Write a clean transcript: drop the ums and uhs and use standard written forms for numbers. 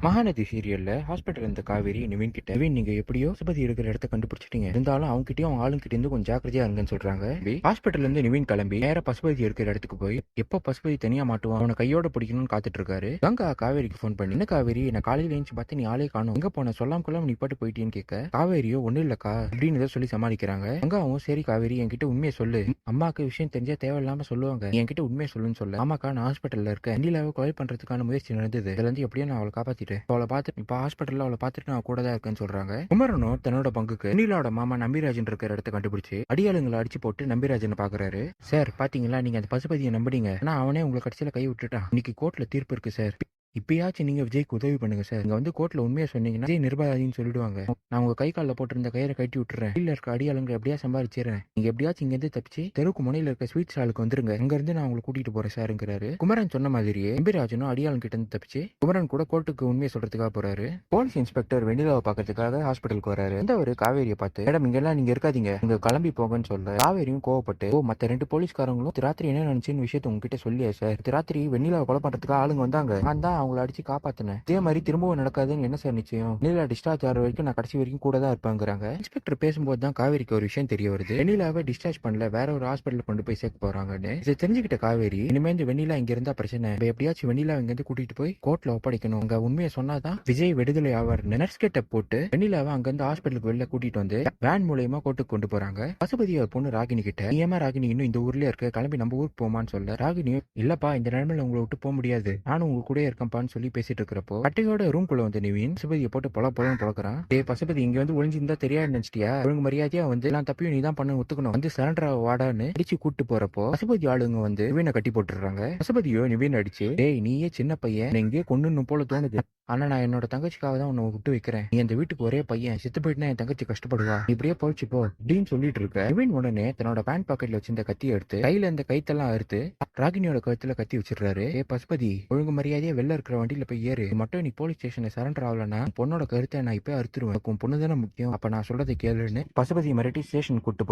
மகாநதி சீரியல்ல ஹாஸ்பிட்டல் இருந்த காவேரி நிவின் கிட்ட, நிவின் நீங்க எப்படியோ பசுபதி இருக்கிற இடத்த கண்டுபிடிச்சிட்டீங்க, இருந்தாலும் அவங்க கிட்டயும் அவங்க ஆளுங்கிட்ட இருந்து கொஞ்சம் ஜாக்கிரதையா இருங்கன்னு சொல்றாங்க. ஹாஸ்பிட்டல்ல இருந்து நிவின் கிளம்பி நேரா பசுபதி இருக்கிற இடத்துக்கு போய் எப்போ பசுபதி தனியா மாட்டுவான் அவனை கையோட பிடிக்கணும்னு காத்துட்டு இருக்காரு. கங்கா காவேரிக்கு ஃபோன் பண்ணி, என்ன காவேரி என்ன காலையில எழுந்து பார்த்து நீ ஆளே காணும், எங்க போன சொல்லாம கொள்ளாம நீ பாட்டு போயிட்டேன்னு கேட்க, காவேரியோ ஒண்ணு இல்லக்கா அப்படின்னு ஏதோ சொல்லி சமாளிக்கிறாங்க. கங்காவும் சரி காவேரி என்கிட்ட உண்மையை சொல்லு, அம்மாக்கு விஷயம் தெரிஞ்சா தேவையில்லாம சொல்லுவாங்க, என்கிட்ட உண்மையை சொல்லுன்னு சொல்ல, ஆமாக்கா நான் ஹாஸ்பிட்டல்ல இருக்கேன், வெண்ணிலாவை கொலை பண்றதுக்கான முயற்சி நடந்தது, இதுல இருந்து எப்படியோ நான் அவளை காப்பாத்திட்டேன், அவளை பார்த்து இப்ப ஹாஸ்பிட்டல்ல அவளை பார்த்துட்டு நான் கூட தான் இருக்கேன்னு சொல்றாங்க. குமரனும் தன்னோட பங்குக்கு வெண்ணிலாவோட மாமா நம்பிராஜன் இருக்கிற இடத்த கண்டுபிடிச்சு அடியாளுங்களை அடிச்சு போட்டு நம்பிராஜனை பாக்குறாரு. சார் பாத்தீங்களா, நீங்க அந்த பசுபதியை நம்பினீங்க, ஆனா அவனே உங்களை கடைசியில கை விட்டுட்டான், இன்னைக்கு கோர்ட்ல தீர்ப்பு இருக்கு சார், இப்பயாச்சும் நீங்க விஜய்க்கு உதவி பண்ணுங்க சார், நீங்க வந்து கோர்ட்ல உண்மையா சொன்னீங்கன்னா விஜய் நிர்பயாதின்னு சொல்லிடுவாங்க, நான் உங்க கை காலில் போட்டிருந்த கயிறை கட்டி விட்டுறேன், இல்ல இருக்க அடியாளுங்க எப்படியா சம்பாதிச்சிடறேன், நீங்க எப்படியாச்சும் இங்க இருந்து தப்பிச்சு தெருக்கு முனையில இருக்க ஸ்வீட் ஸ்டாலுக்கு வந்துருங்க, அங்க இருந்து நான் உங்களை கூட்டிட்டு போறேன் சாருங்கிறாரு. குமரன் சொன்ன மாதிரியே நம்பிராஜனும் அடியாளன் கிட்ட இருந்து தப்பிச்சு குமரன் கூட கோர்ட்டுக்கு உண்மையை சொல்றதுக்காக போறாரு. போலீஸ் இன்ஸ்பெக்டர் வெண்ணிலாவை பாக்கிறதுக்காக ஹாஸ்பிட்டலுக்கு வராரு. இந்த ஒரு காவேரியை பார்த்து, மேடம் இங்கெல்லாம் நீங்க இருக்காதீங்க, நீங்க கிளம்பி போங்கன்னு சொல்ல, காவேரியும் கோவப்பட்டு, ஓ மத்த ரெண்டு போலீஸ்காரங்களும் ராத்திரி என்ன நினைச்சுன்னு விஷயத்த உங்ககிட்ட சொல்லியா சார், ராத்திரி வெண்ணிலாவை கொலை பண்றதுக்காக ஆளுங்க வந்தாங்க, நான் தான் அவங்களை அடிச்சு காப்பாத்தினேன், இதே மாதிரி திரும்பவும் நடக்காதுன்னு என்ன சார் நிச்சயம், வெண்ணிலா டிஸ்சார்ஜ் ஆகிற வரைக்கும் நான் கடைசி வரைக்கும் கூட தான் இருப்பாங்கிறாங்க. இன்ஸ்பெக்டர் பேசும்போது தான் காவேரிக்கு ஒரு விஷயம் தெரிய வருது, வெண்ணிலாவை டிஸ்சார்ஜ் பண்ணல, வேற ஒரு ஹாஸ்பிட்டல் கொண்டு போய் சேர்க்க போறாங்கன்னு. இதை தெரிஞ்சுக்கிட்ட காவேரி, இனிமே இந்த வெண்ணிலா இங்க இருந்தா பிரச்சனை, எப்படியாச்சும் வெண்ணிலா இங்க இருந்து கூட்டிட்டு போய் கோர்ட்ல ஒப்படைக்கணும், அங்க உண்மையை சொன்னாதான் விஜய் விடுதலை ஆவார். நர்ஸ் கிட்ட போட்டு வெண்ணிலாவை அங்க இருந்து ஹாஸ்பிட்டலுக்கு வெளில கூட்டிட்டு வந்து வேன் மூலயமா கோர்ட்டுக்கு கொண்டு போறாங்க. பசுபதி ஒரு பொண்ணு ராகினி கிட்ட, நீ ஏமா ராகினி இன்னும் இந்த ஊர்லயே இருக்க, கிளம்பி நம்ம ஊருக்கு போமான்னு சொல்ல, ராகினியும் இல்லப்பா இந்த நிலைமையில உங்களை விட்டு போக முடியாது, நானும் உங்க கூட இருக்கேன்பான்னு சொல்லி பேசிட்டு இருக்கிறப்போ கட்டையோட ரூம் குள்ள வந்து நிவின் பசுபதியை போட்டு பொலன்னு பொழக்கிறான். டே பசுபதி இங்க வந்து ஒளிஞ்சிருந்தா தெரியாது நினைச்சிட்டியா, ஒழுங்கு மரியாதையா வந்து எல்லாம் தப்பியும் நீ தான் பண்ண ஒத்துக்கணும், வந்து சரண்டர் வாடான்னு அடிச்சு கூட்டு போறப்போ பசுபதி ஆளுங்க வந்து நிவினை கட்டி போட்டுறாங்க. பசுபதியோ நிவின் அடிச்சு, டேய் நீயே சின்ன பையன், எங்கேயே கொண்டு போல தோணுது, ஆனா நான் என்னோட தங்கச்சிக்காக தான் உன்னை விட்டு வைக்கிறேன், நீ அந்த வீட்டுக்கு ஒரே பையன், செத்து போயிட்டுனா என் தங்கச்சி கஷ்டப்படுவா, இப்படியே போயிடுச்சு போ அப்படின்னு சொல்லிட்டு இருக்க, நிவின் உடனே தன்னோட பேண்ட் பாக்கெட்ல வச்சிருந்த கத்தியை எடுத்து கையில இந்த கைத்தெல்லாம் அறுத்து ராகினியோட கழுத்துல கத்தி வச்சிடுறாரு. ஏ பசுபதி ஒழுங்கு மரியாதையா வெளில இருக்கிற வண்டியில போய் ஏறு, மட்டும் நீ போலீஸ் ஸ்டேஷன்ல சரண்டர் ஆகலன்னா பொண்ணோட கருத்தை நான் இப்ப அறுத்துருவேன், உன் பொண்ணு தானே முக்கியம், அப்ப நான் சொல்றதை கேளுன்னு பசுபதி மிரட்டி ஸ்டேஷன் கூட்டு